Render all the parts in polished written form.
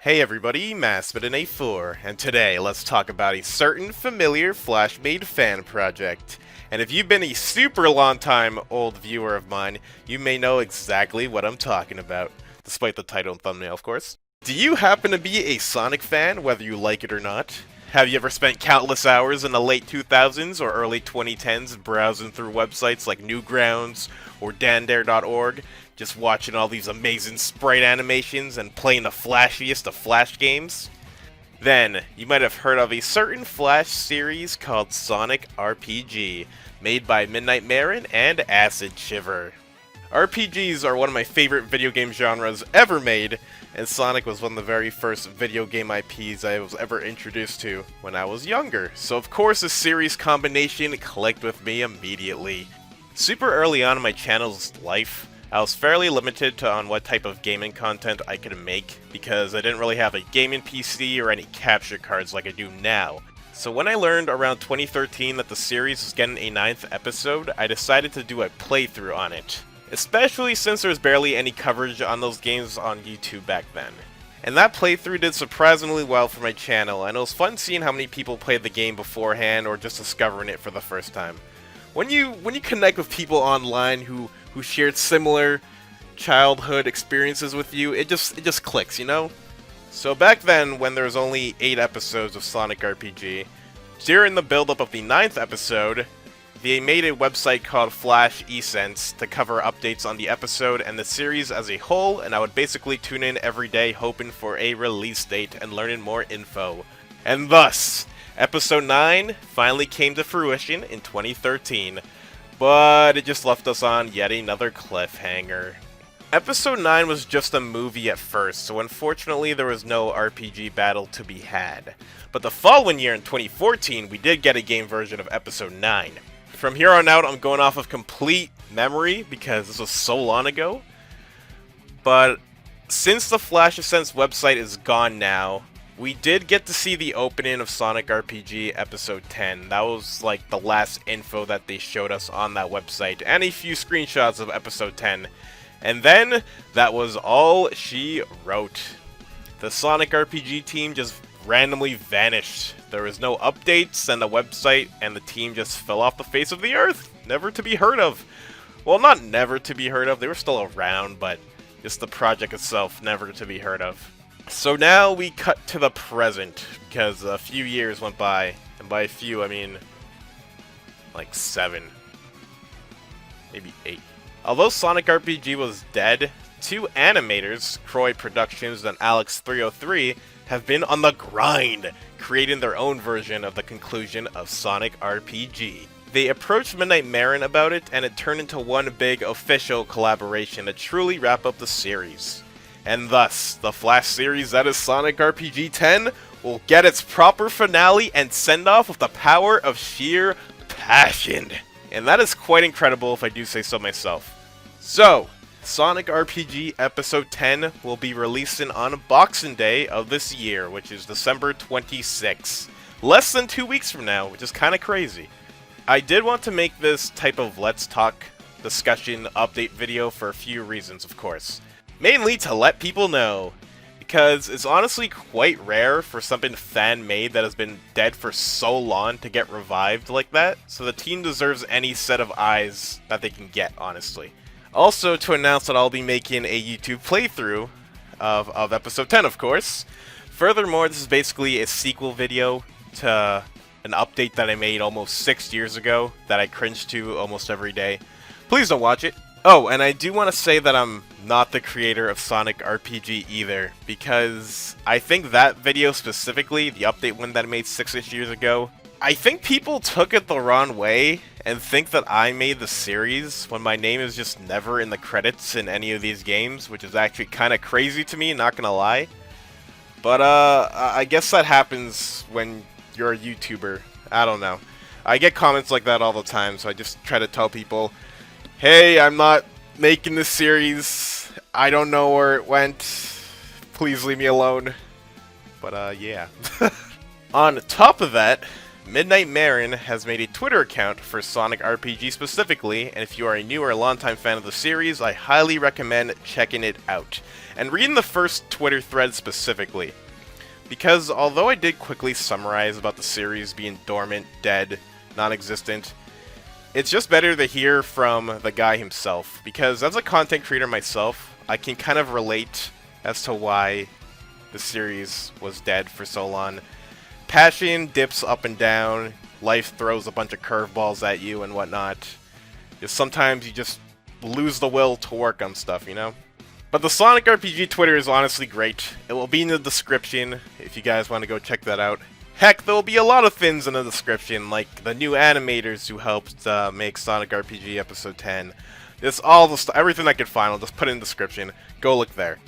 Hey everybody, MaskedMetaKnight4, and today let's talk about a certain familiar Flash-made fan project. And if you've been a super long time old viewer of mine, you may know exactly what I'm talking about, despite the title and thumbnail of course. Do you happen to be a Sonic fan, whether you like it or not? Have you ever spent countless hours in the late 2000s or early 2010s browsing through websites like Newgrounds or dandare.org, just watching all these amazing sprite animations and playing the flashiest of Flash games? Then, you might have heard of a certain Flash series called Sonic RPG, made by Midnight Marin and Acid Shiver. RPGs are one of my favorite video game genres ever made, and Sonic was one of the very first video game IPs I was ever introduced to when I was younger, so of course the series combination clicked with me immediately. Super early on in my channel's life, I was fairly limited on what type of gaming content I could make, because I didn't really have a gaming PC or any capture cards like I do now. So when I learned around 2013 that the series was getting a 9th episode, I decided to do a playthrough on it. Especially since there was barely any coverage on those games on YouTube back then. And that playthrough did surprisingly well for my channel, and it was fun seeing how many people played the game beforehand or just discovering it for the first time. When you connect with people online who shared similar childhood experiences with you, it just clicks, you know? So back then, when there was only 8 episodes of Sonic RPG, during the build-up of the 9th episode, they made a website called Flash eSense to cover updates on the episode and the series as a whole, and I would basically tune in every day hoping for a release date and learning more info. And thus, Episode 9 finally came to fruition in 2013, but it just left us on yet another cliffhanger. Episode 9 was just a movie at first, so unfortunately there was no RPG battle to be had. But the following year in 2014, we did get a game version of Episode 9. From here on out, I'm going off of complete memory because this was so long ago. But since the Flash Ascents website is gone now, we did get to see the opening of Sonic RPG Episode 10. That was like the last info that they showed us on that website, and a few screenshots of Episode 10. And then, that was all she wrote. The Sonic RPG team just randomly vanished. There was no updates, and the website and the team just fell off the face of the earth. Never to be heard of. Well, not never to be heard of, they were still around, but just the project itself never to be heard of. So now we cut to the present, because a few years went by, and by a few I mean like 7, maybe 8. Although Sonic RPG was dead, 2 animators, Croy Productions and Alex303, have been on the grind, creating their own version of the conclusion of Sonic RPG. They approached Midnight Marin about it, and it turned into one big official collaboration to truly wrap up the series. And thus, the Flash series that is Sonic RPG 10 will get its proper finale and send-off with the power of sheer passion. And that is quite incredible if I do say so myself. So, Sonic RPG Episode 10 will be releasing on Boxing Day of this year, which is December 26th. Less than 2 weeks from now, which is kind of crazy. I did want to make this type of Let's Talk discussion update video for a few reasons, of course. Mainly to let people know, because it's honestly quite rare for something fan-made that has been dead for so long to get revived like that, so the team deserves any set of eyes that they can get, honestly. Also, to announce that I'll be making a YouTube playthrough of Episode 10, of course. Furthermore, this is basically a sequel video to an update that I made almost 6 years ago that I cringe to almost every day. Please don't watch it. Oh, and I do want to say that I'm not the creator of Sonic RPG either, because I think that video specifically, the update one that I made 6-ish years ago, I think people took it the wrong way and think that I made the series when my name is just never in the credits in any of these games, which is actually kind of crazy to me, not gonna lie. But I guess that happens when you're a YouTuber. I don't know. I get comments like that all the time, so I just try to tell people, hey, I'm not making this series. I don't know where it went. Please leave me alone. But yeah. On top of that, Midnight Marin has made a Twitter account for Sonic RPG specifically, and if you are a new or a longtime fan of the series, I highly recommend checking it out. And reading the first Twitter thread specifically. Because although I did quickly summarize about the series being dormant, dead, non-existent, it's just better to hear from the guy himself. Because as a content creator myself, I can kind of relate as to why the series was dead for so long. Passion dips up and down, life throws a bunch of curveballs at you and whatnot. Just sometimes you just lose the will to work on stuff, you know? But the Sonic RPG Twitter is honestly great. It will be in the description if you guys want to go check that out. Heck, there will be a lot of things in the description, like the new animators who helped make Sonic RPG Episode 10. Just all the everything I could find, I'll just put it in the description. Go look there.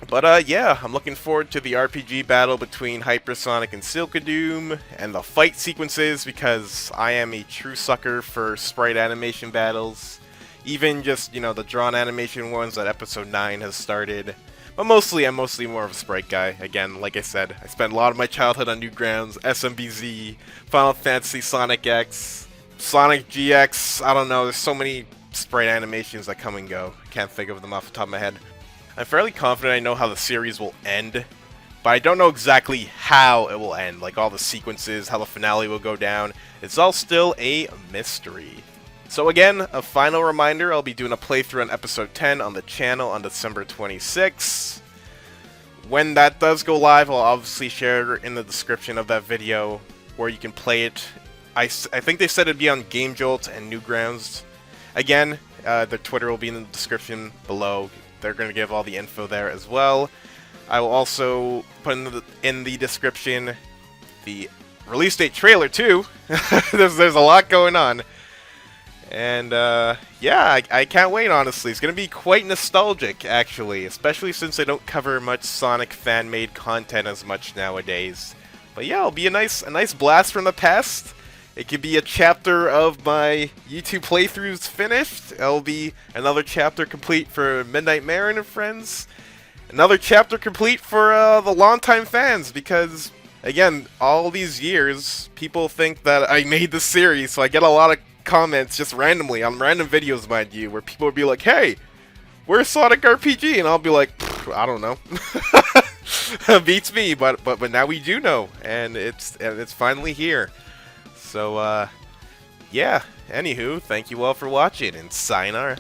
But yeah, I'm looking forward to the RPG battle between Hypersonic and Seelkadoom, and the fight sequences, because I am a true sucker for sprite animation battles. Even just, you know, the drawn animation ones that Episode 9 has started. But mostly, I'm mostly more of a sprite guy. Again, like I said, I spent a lot of my childhood on Newgrounds, SMBZ, Final Fantasy, Sonic X, Sonic GX, I don't know, there's so many sprite animations that come and go. I can't think of them off the top of my head. I'm fairly confident I know how the series will end, but I don't know exactly how it will end, like all the sequences, how the finale will go down. It's all still a mystery. So again, a final reminder, I'll be doing a playthrough on Episode 10 on the channel on December 26th. When that does go live, I'll obviously share in the description of that video where you can play it. I think they said it'd be on GameJolt and Newgrounds. Again, their Twitter will be in the description below. They're going to give all the info there as well. I will also put in the description the release date trailer too. there's a lot going on. And yeah, I can't wait, honestly. It's going to be quite nostalgic, actually. Especially since they don't cover much Sonic fan-made content as much nowadays. But yeah, it'll be a nice blast from the past. It could be a chapter of my YouTube playthroughs finished. It'll be another chapter complete for Midnight Marin and friends. Another chapter complete for the longtime fans, because, again, all these years, people think that I made this series, so I get a lot of comments just randomly, on random videos, mind you, where people will be like, hey, where's Sonic RPG? And I'll be like, I don't know. Beats me, but now we do know, and it's finally here. So, yeah, anywho, thank you all for watching, and sayonara.